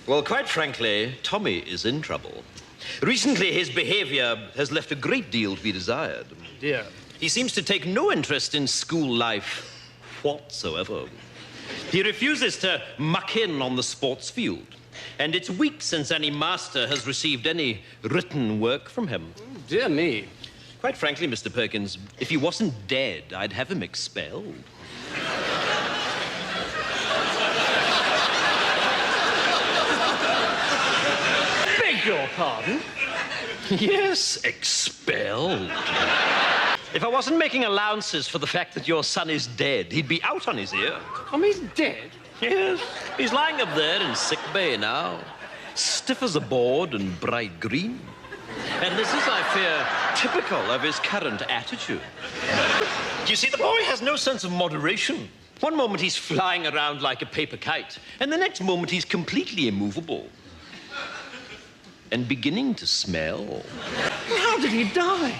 Well, quite frankly, Tommy is in trouble. Recently, his behavior has left a great deal to be desired. Dear. He seems to take no interest in school life whatsoever. He refuses to muck in on the sports field. And it's weeks since any master has received any written work from him. Dear me. Quite frankly, Mr. Perkins, if he wasn't dead, I'd have him expelled. Beg your pardon? Yes, expelled. If I wasn't making allowances for the fact that your son is dead, he'd be out on his ear. Tommy's dead? Yes, he's lying up there in sick bay now, stiff as a board and bright green. And this is, I fear, typical of his current attitude. You see, the boy has no sense of moderation. One moment he's flying around like a paper kite, and the next moment he's completely immovable. And beginning to smell. How did he die?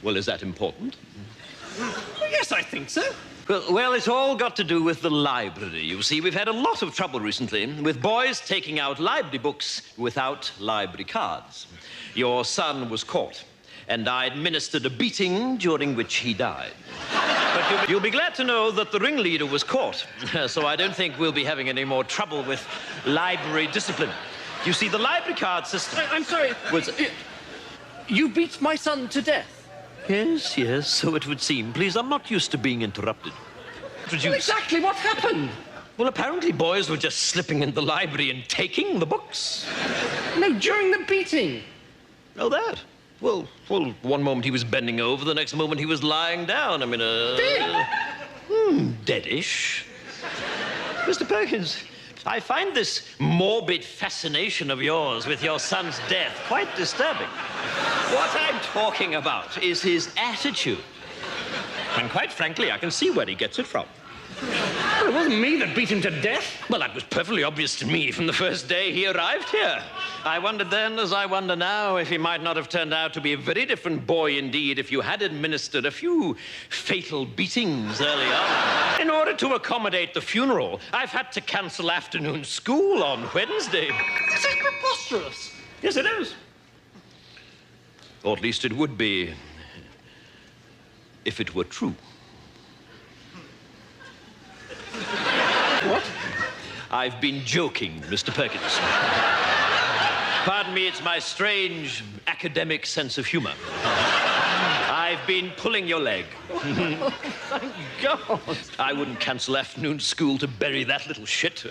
Well, is that important? Yes, I think so. Well, it's all got to do with the library. You see, we've had a lot of trouble recently with boys taking out library books without library cards. Your son was caught, and I administered a beating during which he died. But you'll be glad to know that the ringleader was caught, so I don't think we'll be having any more trouble with library discipline. You see, the library card system... I'm sorry. You beat my son to death? Yes, so it would seem. Please, I'm not used to being interrupted. Well, exactly what happened? Well, apparently boys were just slipping in the library and taking the books. No, during the beating. Oh, that? Well, one moment he was bending over, the next moment he was lying down. I mean, deadish. Mr. Perkins, I find this morbid fascination of yours with your son's death quite disturbing. What I'm talking about is his attitude. And quite frankly, I can see where he gets it from. Well, it wasn't me that beat him to death. Well, that was perfectly obvious to me from the first day he arrived here. I wondered then, as I wonder now, if he might not have turned out to be a very different boy indeed if you had administered a few fatal beatings early on. In order to accommodate the funeral, I've had to cancel afternoon school on Wednesday. This is preposterous. Yes, it is. Or at least it would be if it were true. What? I've been joking, Mr. Perkins. Pardon me, it's my strange academic sense of humor. I've been pulling your leg. Thank God. I wouldn't cancel afternoon school to bury that little shit.